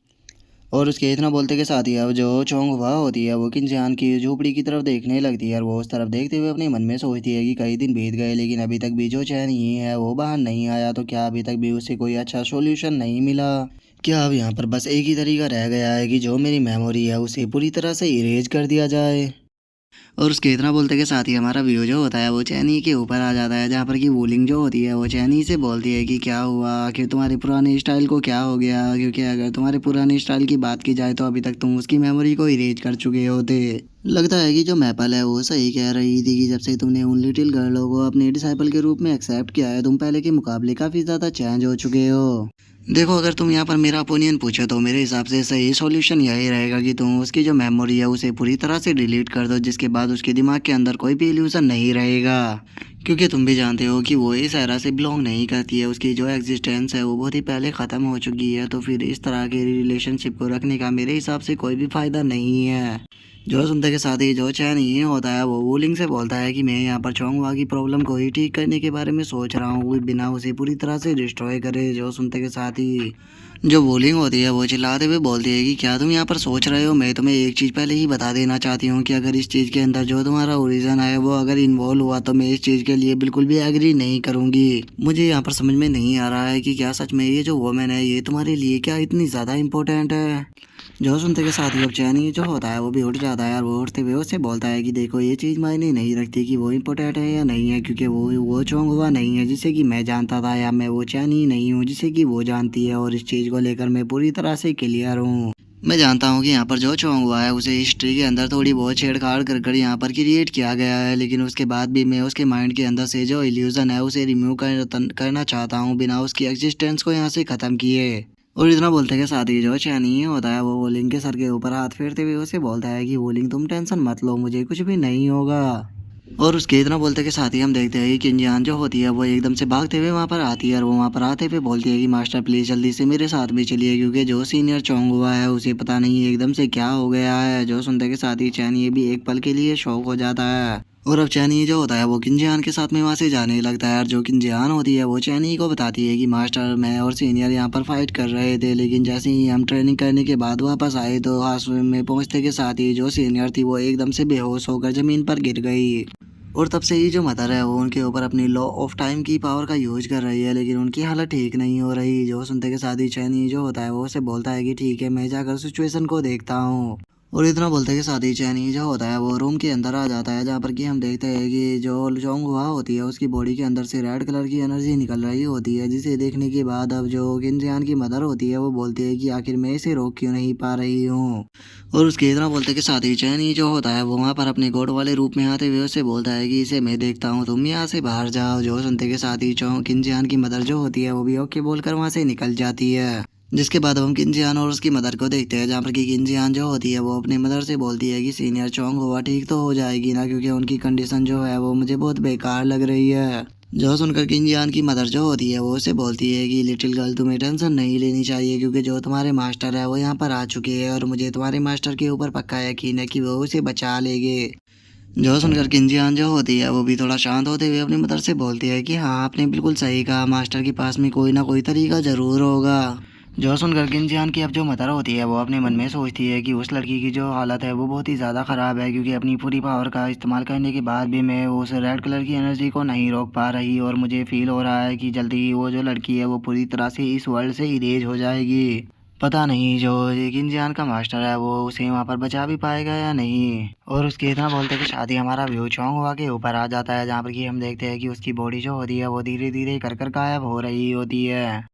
और उसके इतना बोलते के साथ ही अब जो चोंगहुआ होती है वो किंजियान की झोपड़ी की तरफ देखने लगती है, और वो उस तरफ देखते हुए अपने मन में सोचती है कि कई दिन बीत गए लेकिन अभी तक भी जो चैन ही है वो बाहर नहीं आया, तो क्या अभी तक भी उसे कोई अच्छा सॉल्यूशन नहीं मिला? क्या अब यहाँ पर बस एक ही तरीका रह गया है कि जो मेरी मेमोरी है उसे पूरी तरह से इरेज कर दिया जाए? और उसके इतना बोलते के साथ ही हमारा व्यू जो होता है वो चैनी के ऊपर आ जाता है, जहाँ पर कि वूलिंग जो होती है वो चैनी से बोलती है कि क्या हुआ, आखिर तुम्हारे पुराने स्टाइल को क्या हो गया, क्योंकि अगर तुम्हारे पुराने स्टाइल की बात की जाए तो अभी तक तुम उसकी मेमोरी को इरेज कर चुके होते। लगता है कि जो मैपल है वो सही कह रही थी कि जब से तुमने उन लिटिल गर्लों को अपने डिसाइपल के रूप में एक्सेप्ट किया है तुम पहले के मुकाबले काफ़ी ज़्यादा चेंज हो चुके हो। देखो, अगर तुम यहाँ पर मेरा ओपिनियन पूछो तो मेरे हिसाब से सही सॉल्यूशन यही रहेगा कि तुम उसकी जो मेमोरी है उसे पूरी तरह से डिलीट कर दो, जिसके बाद उसके दिमाग के अंदर कोई भी इल्यूजन नहीं रहेगा, क्योंकि तुम भी जानते हो कि वो इस एरा से बिलोंग नहीं करती है, उसकी जो एग्जिस्टेंस है वो बहुत ही पहले ख़त्म हो चुकी है, तो फिर इस तरह के रिलेशनशिप को रखने का मेरे हिसाब से कोई भी फ़ायदा नहीं है। जो सुनते के साथ ही जो चैन ये होता है वो वूलिंग से बोलता है कि मैं यहाँ पर चोंगहुआ की प्रॉब्लम को ही ठीक करने के बारे में सोच रहा हूँ, बिना उसे पूरी तरह से डिस्ट्रॉय करे। जो सुनते के साथ ही जो वूलिंग होती है वो चिल्लाते हुए बोलती है कि क्या तुम यहाँ पर सोच रहे हो, मैं तुम्हें एक चीज़ पहले ही बता देना चाहती हूँ कि अगर इस चीज़ के अंदर जो तुम्हारा ओरिजिन है वो अगर इन्वॉल्व हुआ तो मैं इस चीज़ के लिए बिल्कुल भी एग्री नहीं करूँगी। मुझे यहाँ पर समझ में नहीं आ रहा है कि क्या सच में ये जो वोमेन है ये तुम्हारे लिए क्या इतनी ज़्यादा इम्पोर्टेंट है? जो सुनते के साथ ही अब चैनी जो होता है वो भी उठ जाता है, और वो उठते हुए उससे बोलता है कि देखो, ये चीज़ मायने नहीं रखती कि वो इम्पोर्टेंट है या नहीं है, क्योंकि वो चोंगहुआ नहीं है जिसे कि मैं जानता था, या मैं वो चैनी नहीं हूँ जिसे कि वो जानती है, और इस चीज़ को लेकर मैं पूरी तरह से क्लियर हूँ। मैं जानता हूँ कि यहाँ पर जो चोंगहुआ है उसे हिस्ट्री के अंदर थोड़ी बहुत छेड़छाड़ कर कर यहाँ पर क्रिएट किया गया है, लेकिन उसके बाद भी मैं उसके माइंड के अंदर से जो इल्यूज़न है उसे रिमूव करना चाहता हूँ बिना उसकी एग्जिस्टेंस को यहाँ से ख़त्म किए। और इतना बोलते के साथ ही जो चैनी होता है वो वोलिंग के सर के ऊपर हाथ फेरते हुए उसे बोलता है कि वोलिंग, तुम टेंशन मत लो, मुझे कुछ भी नहीं होगा। और उसके इतना बोलते के साथ ही हम देखते हैं कि किंजियान जो होती है वो एकदम से भागते हुए वहाँ पर आती है, और वो वहाँ पर आते हुए बोलती है कि मास्टर प्लीज़ जल्दी से मेरे साथ भी चलिए, क्योंकि जो सीनियर चोंगहुआ है उसे पता नहीं एकदम से क्या हो गया है। जो सुनते के साथ ही चैन ये भी एक पल के लिए शौक हो जाता है, और अब चैनी जो होता है वो किंजियान के साथ में वहाँ से जाने लगता है, और जो किंजियान होती है वो चैनी को बताती है कि मास्टर, मैं और सीनियर यहाँ पर फाइट कर रहे थे, लेकिन जैसे ही हम ट्रेनिंग करने के बाद वापस आए तो आश्रम में पहुँचते के साथ ही जो सीनियर थी वो एकदम से बेहोश होकर ज़मीन पर गिर गई, और तब से ही जो मदर है वो उनके ऊपर अपनी लॉ ऑफ टाइम की पावर का यूज कर रही है, लेकिन उनकी हालत ठीक नहीं हो रही। जो सुनते के साथ ही चैनी जो होता है वो उसे बोलता है कि ठीक है, मैं जाकर सिचुएशन को देखता हूँ। और इतना बोलते के साथ ही चैनी जो होता है वो रूम के अंदर आ जाता है, जहाँ पर कि हम देखते हैं कि जो चोंगहुआ होती है उसकी बॉडी के अंदर से रेड कलर की एनर्जी निकल रही होती है, जिसे देखने के बाद अब जो किंजियान की मदर होती है वो बोलती है कि आखिर मैं इसे रोक क्यों नहीं पा रही हूँ। और उसके इतना बोलते के साथ ही चैनी जो होता है वो वहाँ पर अपने गॉड वाले रूप में आते हुए उससे बोलता है कि इसे मैं देखता हूँ, तुम यहाँ से बाहर जाओ। जो सुनते के साथ ही किंजियान की मदर जो होती है वो भी ओके बोलकर वहाँ से निकल जाती है, जिसके बाद हम किंजियान और उसकी मदर को देखते हैं, जहाँ पर कि किंजियान जो होती है वो अपनी मदर से बोलती है कि सीनियर चोंगहुआ ठीक तो हो जाएगी ना, क्योंकि उनकी कंडीशन जो है वो मुझे बहुत बेकार लग रही है। जो सुनकर किंजियान की मदर जो होती है वो उसे बोलती है कि लिटिल गर्ल, तुम्हें टेंशन नहीं लेनी चाहिए, क्योंकि जो तुम्हारे मास्टर है वो यहाँ पर आ चुके हैं, और मुझे तुम्हारे मास्टर के ऊपर पक्का यकीन है कि वो उसे बचा लेंगे। जो सुनकर किंजियान जो होती है वो भी थोड़ा शांत होते हुए अपनी मदर से बोलती है कि हाँ, आपने बिल्कुल सही कहा, मास्टर के पास में कोई ना कोई तरीका ज़रूर होगा। जो सुनकर किंजियान की अब जो मदर होती है वो अपने मन में सोचती है कि उस लड़की की जो हालत है वो बहुत ही ज़्यादा ख़राब है, क्योंकि अपनी पूरी पावर का इस्तेमाल करने के बाद भी मैं उस रेड कलर की एनर्जी को नहीं रोक पा रही, और मुझे फील हो रहा है कि जल्दी ही वो जो लड़की है वो पूरी तरह से इस वर्ल्ड से इरेज हो जाएगी। पता नहीं जो ये किंजियान का मास्टर है वो उसे वहाँ पर बचा भी पाएगा या नहीं। और उसके इतना बोलते कि शादी हमारा व्यू चोंगवा के ऊपर आ जाता है, जहाँ पर कि हम देखते हैं कि उसकी बॉडी जो होती है वो धीरे धीरे कर गायब हो रही होती है।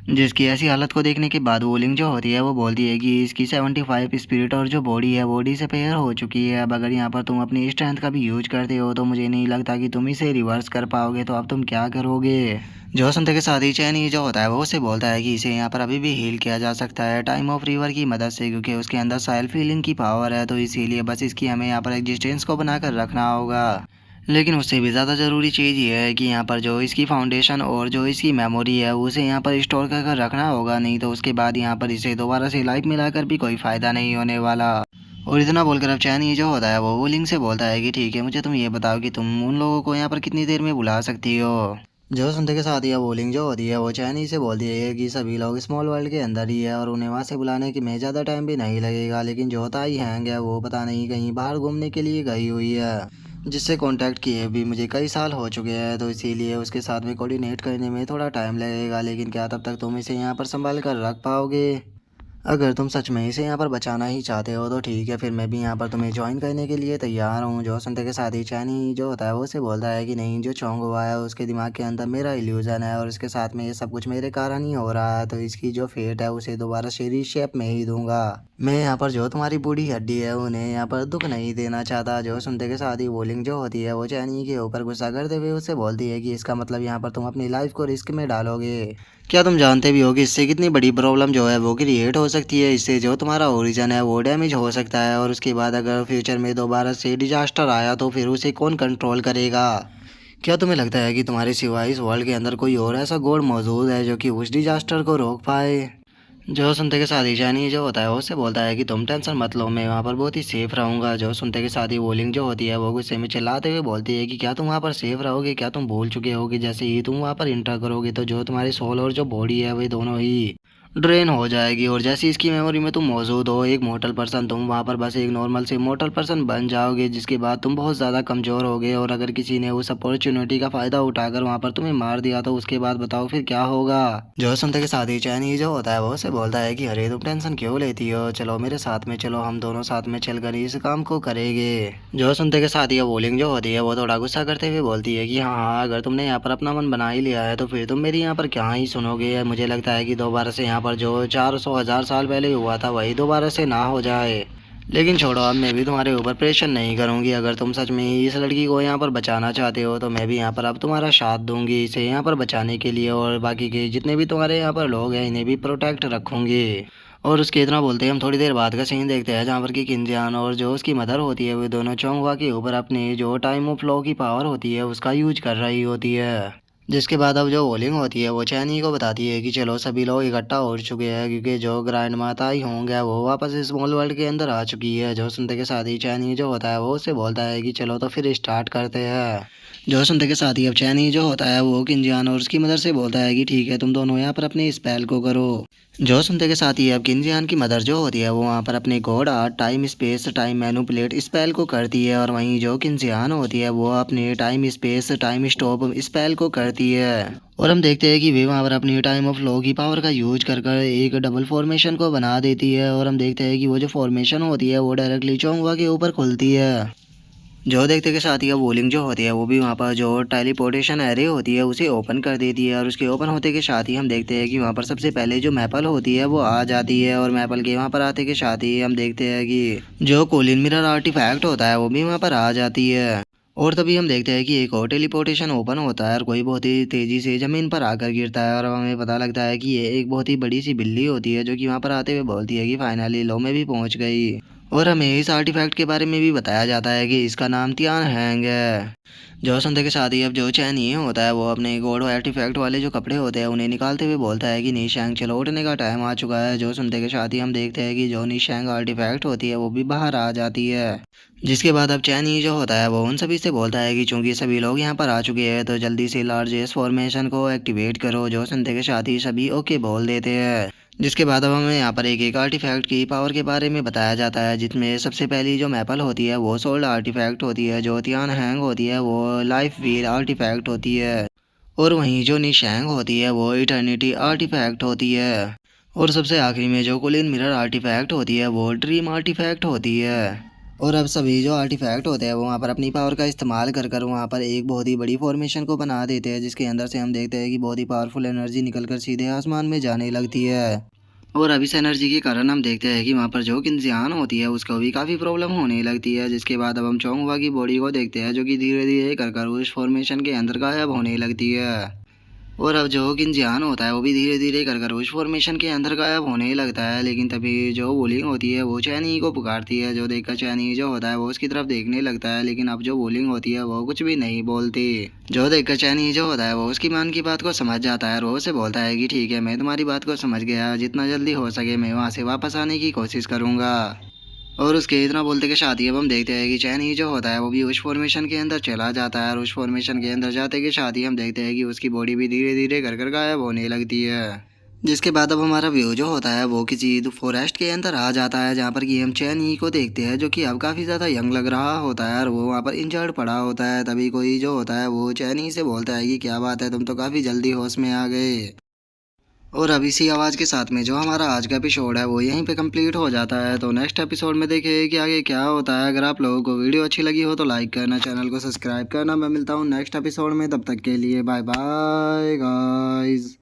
जिसकी ऐसी हालत को देखने के बाद वोलिंग जो होती है वो बोलती है कि इसकी 75 स्पिरिट और जो बॉडी है वो डिसअपेयर हो चुकी है। अब अगर यहाँ पर तुम अपनी स्ट्रेंथ का भी यूज करते हो तो मुझे नहीं लगता कि तुम इसे रिवर्स कर पाओगे, तो अब तुम क्या करोगे। जो सुनते के साथ ही चैनी जो होता है वो उसे बोलता है कि इसे यहाँ पर अभी भी हील किया जा सकता है टाइम ऑफ रिवर की मदद से, क्योंकि उसके अंदर सेल्फ हीलिंग की पावर है, तो इसीलिए बस इसकी हमें यहाँ पर एग्जिस्टेंस को बनाकर रखना होगा। लेकिन उससे भी ज़्यादा ज़रूरी चीज़ ये है कि यहाँ पर जो इसकी फाउंडेशन और जो इसकी मेमोरी है उसे यहाँ पर स्टोर कर कर रखना होगा, नहीं तो उसके बाद यहाँ पर इसे दोबारा से लाइफ मिलाकर भी कोई फ़ायदा नहीं होने वाला। और इतना बोलकर अब चैनी जो होता है वो लिंक से बोलता है कि ठीक है, मुझे तुम ये बताओ कि तुम उन लोगों को यहाँ पर कितनी देर में बुला सकती हो। जो सुनते के साथ ही वो लिंक जो होती है वो चैनी से बोलती है कि सभी लोग स्मॉल वर्ल्ड के अंदर ही है और उन्हें वहाँ से बुलाने की में ज़्यादा टाइम भी नहीं लगेगा, लेकिन जो ताई हैंग है वो पता नहीं कहीं बाहर घूमने के लिए गई हुई है, जिससे कांटेक्ट किए भी मुझे कई साल हो चुके हैं, तो इसीलिए उसके साथ में कोऑर्डिनेट करने में थोड़ा टाइम लगेगा। लेकिन क्या तब तक तुम इसे यहाँ पर संभाल कर रख पाओगे। अगर तुम सच में इसे यहाँ पर बचाना ही चाहते हो तो ठीक है, फिर मैं भी यहाँ पर तुम्हें ज्वाइन करने के लिए तैयार हूँ। जो सुनते के साथ ही चैनी जो होता है वो उसे बोलता है कि नहीं, जो चौंक हुआ है उसके दिमाग के अंदर मेरा इल्यूजन है और इसके साथ में ये सब कुछ मेरे कारण ही हो रहा है, तो इसकी जो फेट है उसे दोबारा शेरी शेप में ही दूंगा। मैं यहाँ पर जो तुम्हारी बूढ़ी हड्डी है उन्हें यहाँ पर दुख नहीं देना चाहता। जो सुनते के साथ ही वोलिंग जो होती है वो चैनी के ऊपर गुस्सा करते हुए उससे बोलती है कि इसका मतलब यहाँ पर तुम अपनी लाइफ को रिस्क में डालोगे। क्या तुम जानते भी हो कि इससे कितनी बड़ी प्रॉब्लम जो है वो क्रिएट हो सकती है। इससे जो तुम्हारा ओरिजिन है वो डैमेज हो सकता है, और उसके बाद अगर फ्यूचर में दोबारा से डिजास्टर आया तो फिर उसे कौन कंट्रोल करेगा। क्या तुम्हें लगता है कि तुम्हारे सिवाय इस वर्ल्ड के अंदर कोई और ऐसा गॉड मौजूद है जो कि उस डिजास्टर को रोक पाए। जो सुनते के साथ ही जानी जो होता है वो उससे बोलता है कि तुम टेंशन मत लो, मैं वहाँ पर बहुत ही सेफ रहूंगा। जो सुनते के साथ ही वोलिंग जो होती है वो गुस्से में चिल्लाते हुए बोलती है कि क्या तुम वहाँ पर सेफ रहोगे, क्या तुम भूल चुके होगे जैसे ही तुम वहाँ पर इंटर करोगे तो जो तुम्हारी सोल और जो बॉडी है वे दोनों ही ड्रेन हो जाएगी, और जैसे इसकी मेमोरी में तुम मौजूद हो एक मॉर्टल पर्सन, तुम वहाँ पर बस एक नॉर्मल से मॉर्टल पर्सन बन जाओगे, जिसके बाद तुम बहुत ज़्यादा कमज़ोर होगे, और अगर किसी ने उस अपॉर्चुनिटी का फ़ायदा उठाकर वहाँ पर तुम्हें मार दिया तो उसके बाद बताओ फिर क्या होगा। जो सुनते के साथ ही चैनी जो होता है वो उसे बोलता है कि अरे तुम टेंशन क्यों लेती हो, चलो मेरे साथ में चलो, हम दोनों साथ में चलकर इस काम को करेंगे। जो सुनते के साथ ही वोलिंग जो होती है वो थोड़ा गुस्सा करते हुए बोलती है कि हाँ हाँ, अगर तुमने यहाँ पर अपना मन बना ही लिया है तो फिर तुम मेरी यहाँ पर क्या ही सुनोगे। मुझे लगता है कि दोबारा से यहाँ पर जो 400,000 साल पहले हुआ था वही दोबारा से ना हो जाए। लेकिन छोड़ो, अब मैं भी तुम्हारे ऊपर प्रेशर नहीं करूंगी। अगर तुम सच में ही इस लड़की को यहाँ पर बचाना चाहते हो तो मैं भी यहाँ पर अब तुम्हारा साथ दूंगी इसे यहाँ पर बचाने के लिए, और बाकी के जितने भी तुम्हारे यहाँ पर लोग हैं इन्हें भी प्रोटेक्ट रखूंगी। और उसके इतना बोलते ही हम थोड़ी देर बाद का सीन देखते हैं, जहाँ पर कि किंजियान और जो उसकी मदर होती है वे दोनों चोंगवा के ऊपर अपनी जो टाइम ऑफ फ्लो की पावर होती है उसका यूज कर रही होती है। जिसके बाद अब जो वोलिंग होती है वो चैनी को बताती है कि चलो सभी लोग इकट्ठा हो चुके हैं, क्योंकि जो ग्रैंड माता ही होंगे वो वापस स्मॉल वर्ल्ड के अंदर आ चुकी है। जो सुनते के साथ ही चैनी जो होता है वो उससे बोलता है कि चलो तो फिर स्टार्ट करते हैं। जो सुनते के साथ ही अब चैनी जो होता है वो किंजियान और उसकी मदर से बोलता है कि ठीक है, तुम दोनों यहाँ पर अपने स्पेल को करो। जो सुनते के साथ ही अब किंजियान की मदर जो होती है वो वहाँ पर अपने God art time space time manipulate spell को करती है, और वहीं जो किंजियान होती है वो अपने time space time stop spell को करती है। और हम देखते हैं कि वे वहाँ पर अपनी टाइम ऑफ फ्लो की पावर का यूज कर कर एक डबल फॉर्मेशन को बना देती है, और हम देखते हैं कि वो जो फॉर्मेशन होती है वो डायरेक्टली चोंगवा के ऊपर खुलती है। जो देखते के साथ ही अब वोलिंग जो होती है वो भी वहाँ पर जो टेलीपोर्टेशन एरे होती है उसे ओपन कर देती है, और उसके ओपन होते के साथ ही हम देखते हैं कि वहाँ पर सबसे पहले जो मैपल होती है वो आ जाती है, और मैपल के वहाँ पर आते के साथ ही हम देखते हैं कि जो कोलिन मिरर आर्टिफैक्ट होता है वो भी वहाँ पर आ जाती है। और तभी हम देखते हैं कि एक और टेलीपोर्टेशन ओपन होता है और कोई बहुत ही तेजी से जमीन पर आकर गिरता है, और हमें पता लगता है कि ये एक बहुत ही बड़ी सी बिल्ली होती है जो कि वहाँ पर आते हुए बोलती है कि फाइनली लो मैं भी पहुँच गई। और हमें इस आर्टिफैक्ट के बारे में भी बताया जाता है कि इसका नाम तियान हैंग है। जो सुनते के साथ ही अब जो चैन ये होता है वो अपने गॉड आर्टिफैक्ट वाले जो कपड़े होते हैं उन्हें निकालते हुए बोलता है कि निशैंग चलो उठने का टाइम आ चुका है। जो सुनते के साथ ही हम देखते हैं कि जो निशैंग आर्टिफैक्ट होती है वो भी बाहर आ जाती है। जिसके बाद अब चैन ये जो होता है वो उन सभी से बोलता है कि चूंकि सभी लोग यहाँ पर आ चुके हैं तो जल्दी से लार्जेस्ट फॉर्मेशन को एक्टिवेट करो। जो सुनते के साथ ही सभी ओके बोल देते हैं। जिसके बाद अब हमें यहाँ पर एक एक आर्टिफैक्ट की पावर के बारे में बताया जाता है, जिसमें सबसे पहली जो मैपल होती है वो सोल्ड आर्टिफैक्ट होती है, जो तियान हैंग होती है वो लाइफ व्हील आर्टिफैक्ट होती है, और वहीं जो निशैंग होती है वो इटर्निटी आर्टिफैक्ट होती है, और सबसे आखिरी में जो कुलिन मिरर आर्टिफैक्ट होती है वो ड्रीम आर्टिफैक्ट होती है। और अब सभी जो आर्टिफैक्ट होते हैं वो वहाँ पर अपनी पावर का इस्तेमाल कर कर वहाँ पर एक बहुत ही बड़ी फॉर्मेशन को बना देते हैं, जिसके अंदर से हम देखते हैं कि बहुत ही पावरफुल एनर्जी निकलकर सीधे आसमान में जाने लगती है। और अब इस एनर्जी के कारण हम देखते हैं कि वहाँ पर जो किन्जियान होती है उसको भी काफ़ी प्रॉब्लम होने लगती है, जिसके बाद अब हम चोंगवा की बॉडी को देखते हैं जो कि धीरे धीरे कर कर उस फॉर्मेशन के अंदर गायब होने लगती है। और अब जो किन्जियान होता है वो भी धीरे धीरे कर कर उस फॉर्मेशन के अंदर गायब होने लगता है, लेकिन तभी जो बोलिंग होती है वो चैनी को पुकारती है, जो देखकर चैनी जो होता है वो उसकी तरफ देखने लगता है, लेकिन अब जो बोलिंग होती है वो कुछ भी नहीं बोलती। जो देखकर चैनी जो होता है वो उसकी मान की बात को समझ जाता है और वो उसे बोलता है कि ठीक है, मैं तुम्हारी बात को समझ गया, जितना जल्दी हो सके मैं वहाँ से वापस आने की कोशिश करूँगा। और उसके इतना बोलते के साथ ही अब हम देखते हैं कि चैन ही जो होता है वो भी उस फॉर्मेशन के अंदर चला जाता है, और उस फॉर्मेशन के अंदर जाते के साथ ही हम देखते हैं कि उसकी बॉडी भी धीरे धीरे कर कर गायब होने लगती है। जिसके बाद अब हमारा व्यू जो होता है वो किसी फॉरेस्ट के अंदर आ जाता है, जहाँ पर कि हम चैन ही को देखते हैं जो कि अब काफ़ी ज़्यादा यंग लग रहा होता है, और वो वहाँ पर इंजर्ड पड़ा होता है। तभी कोई जो होता है वो चैन ही से बोलता है कि क्या बात है, तुम तो काफ़ी जल्दी होश में आ गए। और अब इसी आवाज़ के साथ में जो हमारा आज का एपिसोड है वो यहीं पे कंप्लीट हो जाता है। तो नेक्स्ट एपिसोड में देखें कि आगे क्या होता है। अगर आप लोगों को वीडियो अच्छी लगी हो तो लाइक करना, चैनल को सब्सक्राइब करना। मैं मिलता हूँ नेक्स्ट एपिसोड में, तब तक के लिए बाय बाय गाइस।